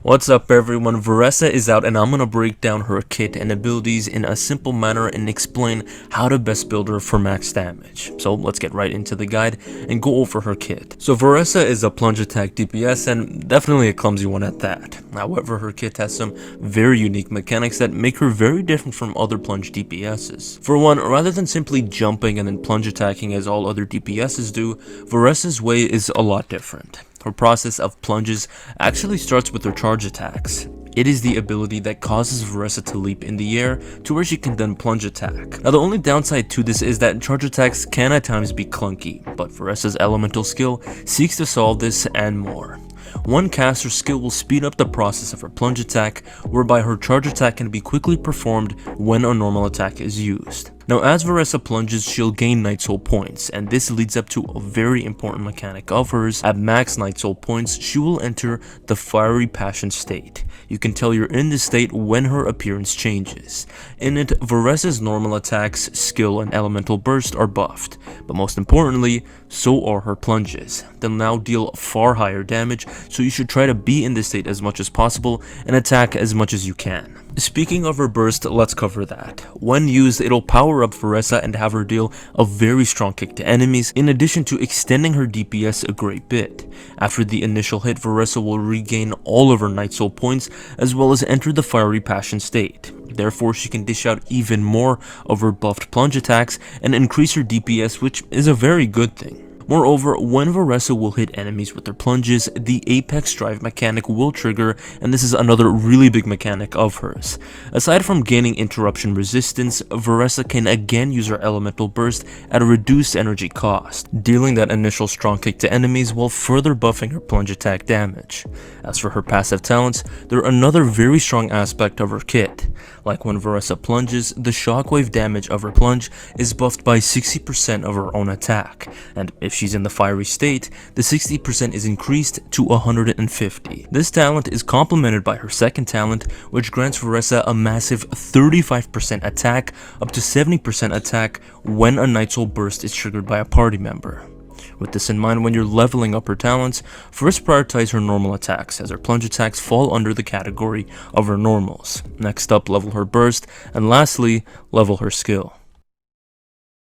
What's up everyone, Varesa is out and I'm gonna break down her kit and abilities in a simple manner and explain how to best build her for max damage. So let's get right into the guide and go over her kit. So Varesa is a plunge attack DPS and definitely a clumsy one at that. However, her kit has some very unique mechanics that make her very different from other plunge DPSs. For one, rather than simply jumping and then plunge attacking as all other DPSs do, Varesa's way is a lot different. Her process of plunges actually starts with her charge attacks. It is the ability that causes Varesa to leap in the air to where she can then plunge attack. Now the only downside to this is that charge attacks can at times be clunky, but Varesa's elemental skill seeks to solve this and more. One caster skill will speed up the process of her plunge attack, whereby her charge attack can be quickly performed when a normal attack is used. Now as Varesa plunges, she'll gain Night Soul points, and this leads up to a very important mechanic of hers. At max Night Soul points, she will enter the Fiery Passion state. You can tell you're in this state when her appearance changes. In it, Varesa's normal attacks, skill, and elemental burst are buffed, but most importantly, so are her plunges. They'll now deal far higher damage, so you should try to be in this state as much as possible and attack as much as you can. Speaking of her burst, let's cover that. When used, it'll power up Varesa and have her deal a very strong kick to enemies, in addition to extending her DPS a great bit. After the initial hit, Varesa will regain all of her Night Soul points, as well as enter the Fiery Passion state. Therefore, she can dish out even more of her buffed plunge attacks and increase her DPS, which is a very good thing. Moreover, when Varesa will hit enemies with her plunges, the Apex Drive mechanic will trigger, and this is another really big mechanic of hers. Aside from gaining interruption resistance, Varesa can again use her elemental burst at a reduced energy cost, dealing that initial strong kick to enemies while further buffing her plunge attack damage. As for her passive talents, they're another very strong aspect of her kit. Like when Varesa plunges, the shockwave damage of her plunge is buffed by 60% of her own attack, and if she's in the fiery state, the 60% is increased to 150. This talent is complemented by her second talent, which grants Varesa a massive 35% attack up to 70% attack when a Night Soul burst is triggered by a party member. With this in mind, when you're leveling up her talents, first prioritize her normal attacks, as her plunge attacks fall under the category of her normals. Next up, level her burst, and lastly, level her skill.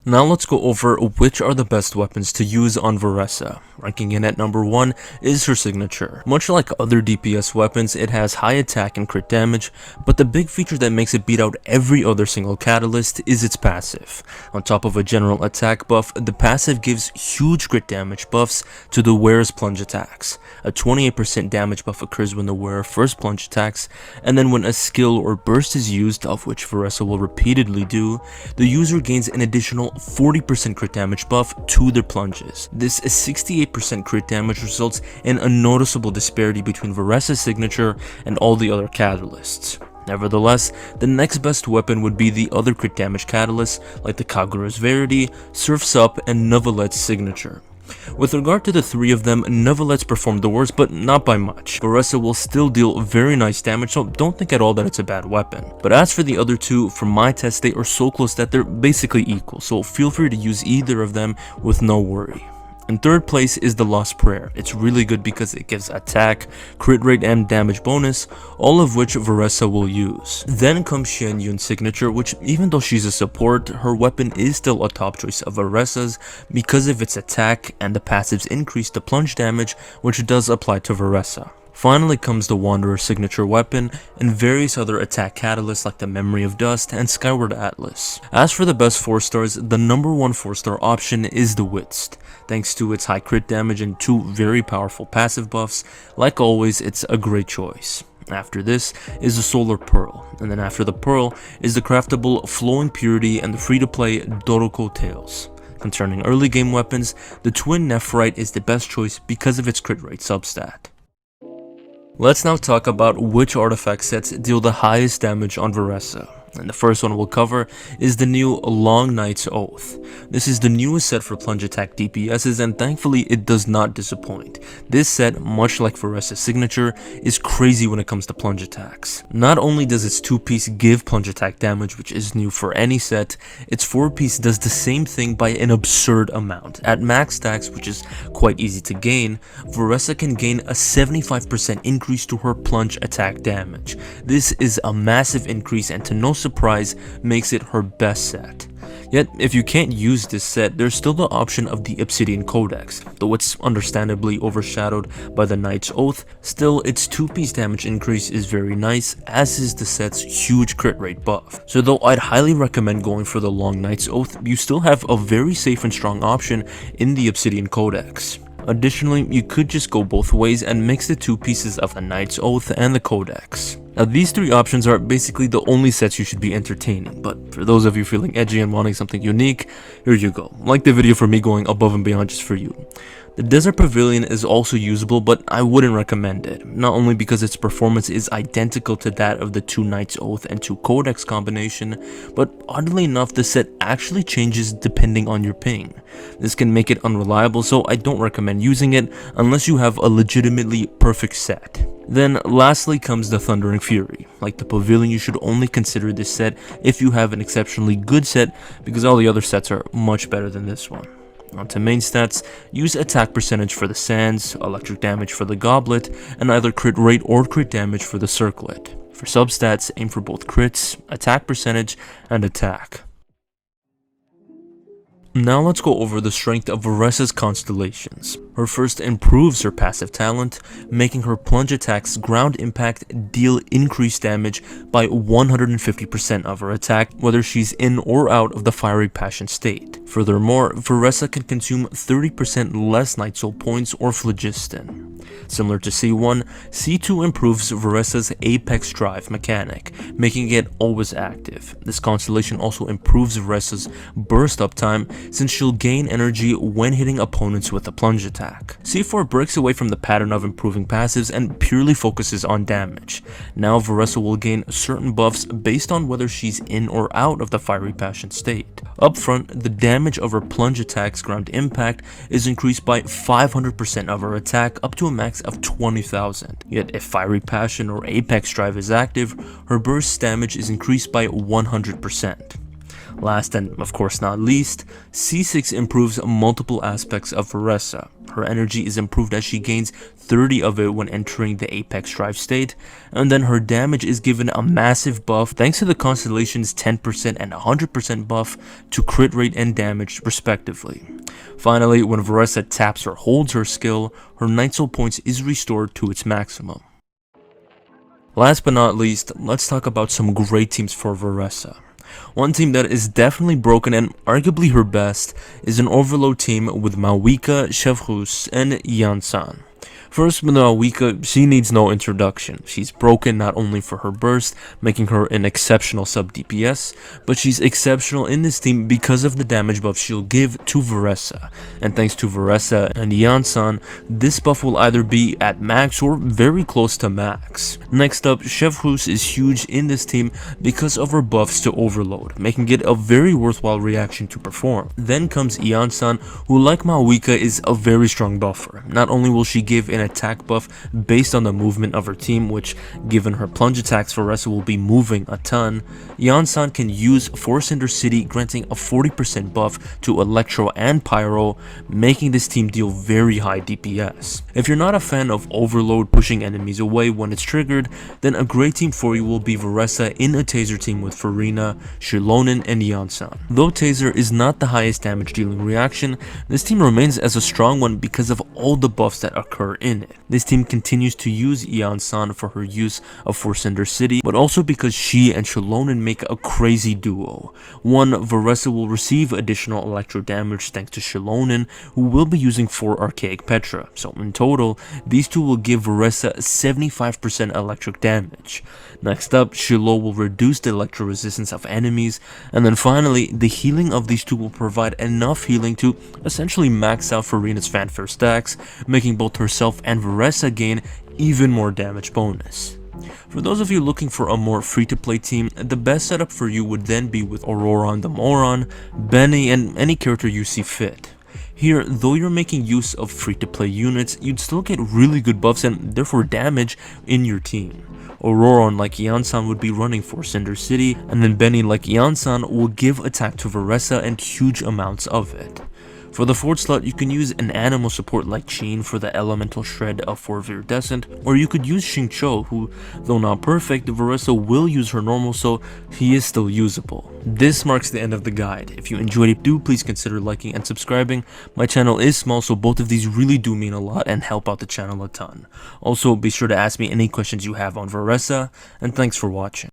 Now let's go over which are the best weapons to use on Varesa. Ranking in at number 1 is her signature. Much like other DPS weapons, it has high attack and crit damage, but the big feature that makes it beat out every other single catalyst is its passive. On top of a general attack buff, the passive gives huge crit damage buffs to the wearer's plunge attacks. A 28% damage buff occurs when the wearer first plunge attacks, and then when a skill or burst is used, of which Varesa will repeatedly do, the user gains an additional 40% crit damage buff to their plunges. This 68% crit damage results in a noticeable disparity between Varesa's signature and all the other catalysts. Nevertheless, the next best weapon would be the other crit damage catalysts like the Kagura's Verity, Surf's Up, and Neuvillette signature. With regard to the three of them, Neuvillette's performed the worst, but not by much. Varesa will still deal very nice damage, so don't think at all that it's a bad weapon. But as for the other two, from my test, they are so close that they're basically equal, so feel free to use either of them with no worry. In third place is the Lost Prayer. It's really good because it gives attack, crit rate, and damage bonus, all of which Varesa will use. Then comes Xian Yun's signature, which even though she's a support, her weapon is still a top choice of Varesa's because of its attack, and the passives increase the plunge damage, which does apply to Varesa. Finally comes the Wanderer's signature weapon and various other attack catalysts like the Memory of Dust and Skyward Atlas. As for the best 4 stars, the number 1 4-star option is the Witst. Thanks to its high crit damage and 2 very powerful passive buffs, like always, it's a great choice. After this is the Solar Pearl, and then after the Pearl is the craftable Flowing Purity and the free-to-play Doroko Tails. Concerning early game weapons, the Twin Nephrite is the best choice because of its crit rate substat. Let's now talk about which artifact sets deal the highest damage on Varesa. And the first one we'll cover is the new Long Night's Oath. This is the newest set for plunge attack DPSs, and thankfully it does not disappoint. This set, much like Varesa's signature, is crazy when it comes to plunge attacks. Not only does its 2-piece give plunge attack damage, which is new for any set, its 4-piece does the same thing by an absurd amount. At max stacks, which is quite easy to gain, Varesa can gain a 75% increase to her plunge attack damage. This is a massive increase, and to no surprise, makes it her best set. Yet, if you can't use this set, there's still the option of the Obsidian Codex. Though it's understandably overshadowed by the Knight's Oath, still its 2-piece damage increase is very nice, as is the set's huge crit rate buff. So though I'd highly recommend going for the Long Knight's Oath, you still have a very safe and strong option in the Obsidian Codex. Additionally, you could just go both ways and mix the 2 pieces of the Knight's Oath and the Codex. Now these 3 options are basically the only sets you should be entertaining, but for those of you feeling edgy and wanting something unique, here you go. Like the video for me going above and beyond just for you. The Desert Pavilion is also usable, but I wouldn't recommend it, not only because its performance is identical to that of the 2 Knight's Oath and 2 Codex combination, but oddly enough the set actually changes depending on your ping. This can make it unreliable, so I don't recommend using it unless you have a legitimately perfect set. Then lastly comes the Thundering Fury. Like the Pavilion, you should only consider this set if you have an exceptionally good set, because all the other sets are much better than this one. On to main stats, use attack percentage for the Sands, electric damage for the Goblet, and either crit rate or crit damage for the Circlet. For substats, aim for both crits, attack percentage, and attack. Now let's go over the strength of Varesa's Constellations. Her first improves her passive talent, making her plunge attacks ground impact deal increased damage by 150% of her attack, whether she's in or out of the Fiery Passion state. Furthermore, Varesa can consume 30% less Night Soul points or phlogiston. Similar to C1, C2 improves Varesa's Apex Drive mechanic, making it always active. This constellation also improves Varesa's burst uptime, since she'll gain energy when hitting opponents with a plunge attack. C4 breaks away from the pattern of improving passives and purely focuses on damage. Now Varesa will gain certain buffs based on whether she's in or out of the Fiery Passion state. Up front, the damage of her plunge attack's ground impact is increased by 500% of her attack up to a max of 20,000. Yet if Fiery Passion or Apex Drive is active, her burst damage is increased by 100%. Last and of course not least, C6 improves multiple aspects of Varesa. Her energy is improved as she gains 30 of it when entering the Apex Drive state, and then her damage is given a massive buff thanks to the Constellation's 10% and 100% buff to crit rate and damage respectively. Finally, when Varesa taps or holds her skill, her Night Soul points is restored to its maximum. Last but not least, let's talk about some great teams for Varesa. One team that is definitely broken and arguably her best is an Overload team with Mawika, Chevrus, and Yansan. First, with Mawika, she needs no introduction. She's broken not only for her burst, making her an exceptional sub DPS, but she's exceptional in this team because of the damage buff she'll give to Varesa. And thanks to Varesa and Yansan, this buff will either be at max or very close to max. Next up, Chevrus is huge in this team because of her buffs to Overload, making it a very worthwhile reaction to perform. Then comes Yansan, who like Mawika is a very strong buffer. Not only will she give an attack buff based on the movement of her team, which given her plunge attacks Varesa will be moving a ton, Yansan can use Force Cinder City, granting a 40% buff to Electro and Pyro, making this team deal very high DPS. If you're not a fan of Overload pushing enemies away when it's triggered, then a great team for you will be Varesa in a Taser team with Farina, Shilonen, and Yansan. Though Taser is not the highest damage dealing reaction, this team remains as a strong one because of all the buffs that occur in it. This team continues to use Yansan for her use of Force Cinder City, but also because she and Shilonen make a crazy duo. One, Varesa will receive additional electro damage thanks to Shilonen, who will be using 4 Archaic Petra, so in total, these two will give Varesa 75% electric damage. Next up, Shilo will reduce the electro resistance of enemies, and then finally, the healing of these two will provide enough healing to essentially max out Farina's fanfare stacks, making both herself and Varesa gain even more damage bonus. For those of you looking for a more free-to-play team, the best setup for you would then be with Auroron the Moron, Benny, and any character you see fit. Here, though you're making use of free-to-play units, you'd still get really good buffs and therefore damage in your team. Auroron like Yansan would be running for Cinder City, and then Benny like Yansan will give attack to Varesa and huge amounts of it. For the fourth slot, you can use an animal support like Sheen for the elemental shred for Viridescent, or you could use Xingqiu, who, though not perfect, Varesa will use her normal, so he is still usable. This marks the end of the guide. If you enjoyed it, do please consider liking and subscribing. My channel is small, so both of these really do mean a lot and help out the channel a ton. Also, be sure to ask me any questions you have on Varesa, and thanks for watching.